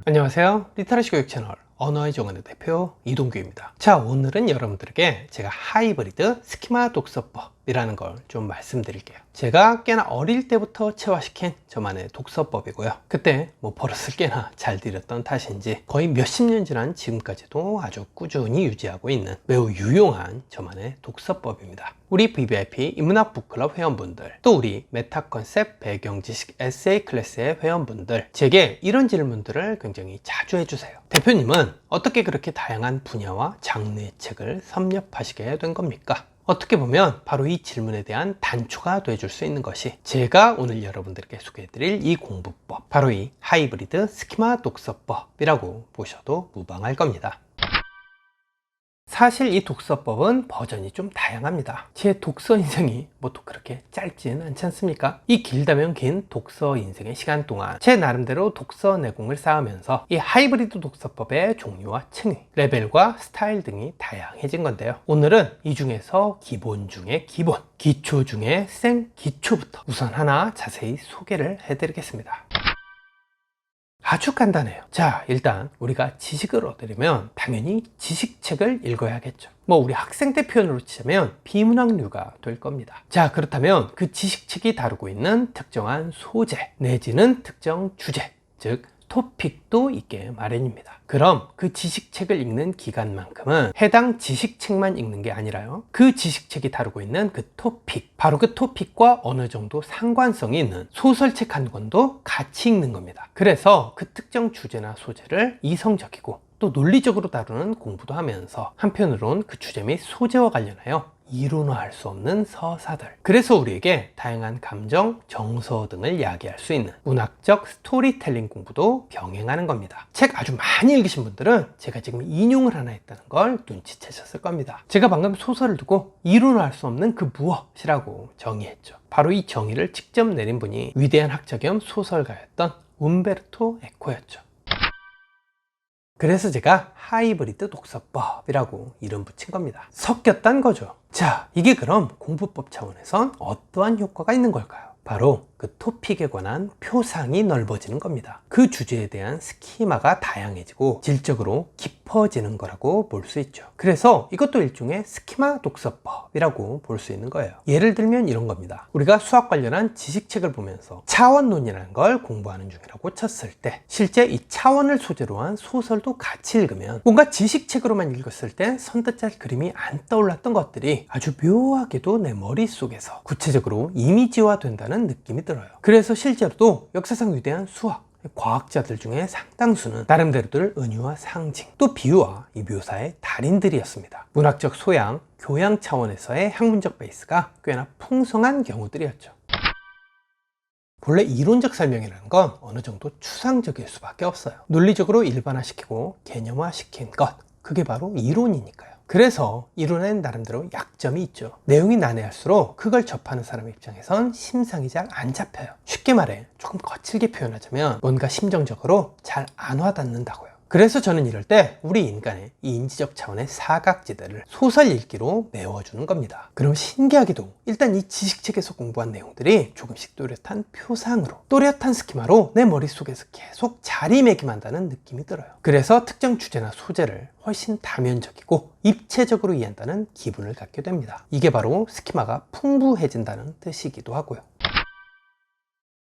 안녕하세요. 리터러시 교육 채널 언어의 정원의 대표 이동규입니다. 자, 오늘은 여러분들에게 제가 하이브리드 스키마 독서법이라는 걸 좀 말씀드릴게요. 제가 꽤나 어릴 때부터 체화시킨 저만의 독서법이고요. 그때 버릇을 꽤나 잘 들였던 탓인지 거의 몇십 년 지난 지금까지도 아주 꾸준히 유지하고 있는 매우 유용한 저만의 독서법입니다. 우리 VVIP 인문학 북클럽 회원분들, 또 우리 메타컨셉트 배경지식 에세이 클래스의 회원분들, 제게 이런 질문들을 굉장히 자주 해주세요. 대표님은 어떻게 그렇게 다양한 분야와 장르의 책을 섭렵하시게 된 겁니까? 어떻게 보면 바로 이 질문에 대한 단초가 되어줄 수 있는 것이 제가 오늘 여러분들께 소개해드릴 이 공부법, 바로 이 하이브리드 스키마 독서법이라고 보셔도 무방할 겁니다. 사실 이 독서법은 버전이 좀 다양합니다. 제 독서 인생이 또 그렇게 짧지는 않지 않습니까? 이 길다면 긴 독서 인생의 시간 동안 제 나름대로 독서 내공을 쌓으면서 이 하이브리드 독서법의 종류와 층위, 레벨과 스타일 등이 다양해진 건데요. 오늘은 이 중에서 기본 중에 기본, 기초 중에 생 기초부터 우선 하나 자세히 소개를 해드리겠습니다. 아주 간단해요. 자, 일단 우리가 지식을 얻으려면 당연히 지식책을 읽어야겠죠. 우리 학생 때 표현으로 치자면 비문학류가 될 겁니다. 자, 그렇다면 그 지식책이 다루고 있는 특정한 소재 내지는 특정 주제, 즉 토픽도 있게 마련입니다. 그럼 그 지식책을 읽는 기간만큼은 해당 지식책만 읽는 게 아니라요, 그 지식책이 다루고 있는 그 토픽, 바로 그 토픽과 어느 정도 상관성이 있는 소설책 한 권도 같이 읽는 겁니다. 그래서 그 특정 주제나 소재를 이성적이고 또 논리적으로 다루는 공부도 하면서 한편으론 그 주제 및 소재와 관련하여 이론화할 수 없는 서사들, 그래서 우리에게 다양한 감정, 정서 등을 이야기할 수 있는 문학적 스토리텔링 공부도 병행하는 겁니다. 책 아주 많이 읽으신 분들은 제가 지금 인용을 하나 했다는 걸 눈치채셨을 겁니다. 제가 방금 소설을 두고 이론화할 수 없는 그 무엇이라고 정의했죠. 바로 이 정의를 직접 내린 분이 위대한 학자 겸 소설가였던 움베르토 에코였죠. 그래서 제가 하이브리드 독서법이라고 이름 붙인 겁니다. 섞였단 거죠. 자, 이게 그럼 공부법 차원에선 어떠한 효과가 있는 걸까요? 바로 그 토픽에 관한 표상이 넓어지는 겁니다. 그 주제에 대한 스키마가 다양해지고 질적으로 깊어지는 거라고 볼 수 있죠. 그래서 이것도 일종의 스키마 독서법이라고 볼 수 있는 거예요. 예를 들면 이런 겁니다. 우리가 수학 관련한 지식책을 보면서 차원론이라는 걸 공부하는 중이라고 쳤을 때, 실제 이 차원을 소재로 한 소설도 같이 읽으면 뭔가 지식책으로만 읽었을 때 선뜻 잘 그림이 안 떠올랐던 것들이 아주 묘하게도 내 머릿속에서 구체적으로 이미지화 된다는 느낌이 들어요. 그래서 실제로도 역사상 위대한 수학, 과학자들 중에 상당수는 나름대로들 은유와 상징, 또 비유와 이 묘사의 달인들이었습니다. 문학적 소양, 교양 차원에서의 학문적 베이스가 꽤나 풍성한 경우들이었죠. 본래 이론적 설명이라는 건 어느 정도 추상적일 수밖에 없어요. 논리적으로 일반화시키고 개념화시킨 것, 그게 바로 이론이니까요. 그래서 이론엔 나름대로 약점이 있죠. 내용이 난해할수록 그걸 접하는 사람 입장에선 심상이 잘 안 잡혀요. 쉽게 말해 조금 거칠게 표현하자면 뭔가 심정적으로 잘 안 와닿는다고요. 그래서 저는 이럴 때 우리 인간의 이 인지적 차원의 사각지대를 소설 읽기로 메워주는 겁니다. 그럼 신기하게도 일단 이 지식책에서 공부한 내용들이 조금씩 또렷한 표상으로, 또렷한 스키마로 내 머릿속에서 계속 자리매김한다는 느낌이 들어요. 그래서 특정 주제나 소재를 훨씬 다면적이고 입체적으로 이해한다는 기분을 갖게 됩니다. 이게 바로 스키마가 풍부해진다는 뜻이기도 하고요.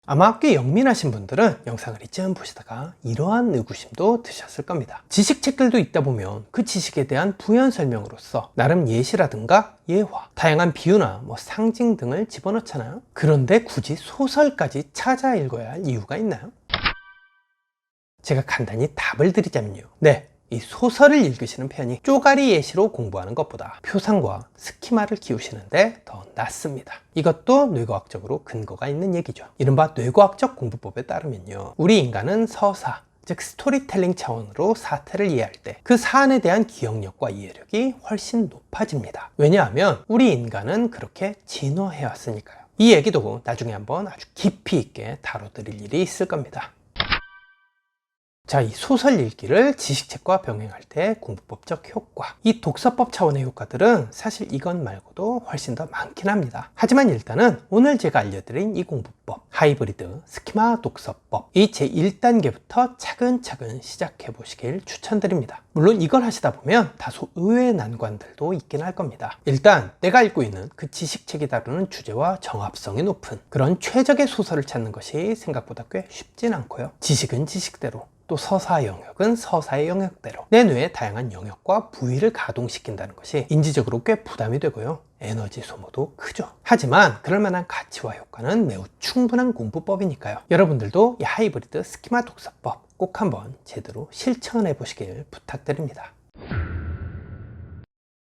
아마 꽤 영민하신 분들은 영상을 이쯤 보시다가 이러한 의구심도 드셨을 겁니다. 지식책들도 읽다 보면 그 지식에 대한 부연 설명으로서 나름 예시라든가 예화, 다양한 비유나 상징 등을 집어넣잖아요. 그런데 굳이 소설까지 찾아 읽어야 할 이유가 있나요? 제가 간단히 답을 드리자면요, 네, 이 소설을 읽으시는 편이 쪼가리 예시로 공부하는 것보다 표상과 스키마를 키우시는데 더 낫습니다. 이것도 뇌과학적으로 근거가 있는 얘기죠. 이른바 뇌과학적 공부법에 따르면요, 우리 인간은 서사, 즉 스토리텔링 차원으로 사태를 이해할 때 그 사안에 대한 기억력과 이해력이 훨씬 높아집니다. 왜냐하면 우리 인간은 그렇게 진화해 왔으니까요. 이 얘기도 나중에 한번 아주 깊이 있게 다뤄드릴 일이 있을 겁니다. 자, 이 소설 읽기를 지식책과 병행할 때 공부법적 효과. 이 독서법 차원의 효과들은 사실 이것 말고도 훨씬 더 많긴 합니다. 하지만 일단은 오늘 제가 알려드린 이 공부법, 하이브리드 스키마 독서법, 이 제1단계부터 차근차근 시작해 보시길 추천드립니다. 물론 이걸 하시다 보면 다소 의외의 난관들도 있긴 할 겁니다. 일단 내가 읽고 있는 그 지식책이 다루는 주제와 정합성이 높은 그런 최적의 소설을 찾는 것이 생각보다 꽤 쉽진 않고요. 지식은 지식대로, 또 서사 영역은 서사의 영역대로 내 뇌의 다양한 영역과 부위를 가동시킨다는 것이 인지적으로 꽤 부담이 되고요. 에너지 소모도 크죠. 하지만 그럴 만한 가치와 효과는 매우 충분한 공부법이니까요. 여러분들도 이 하이브리드 스키마 독서법 꼭 한번 제대로 실천해 보시길 부탁드립니다.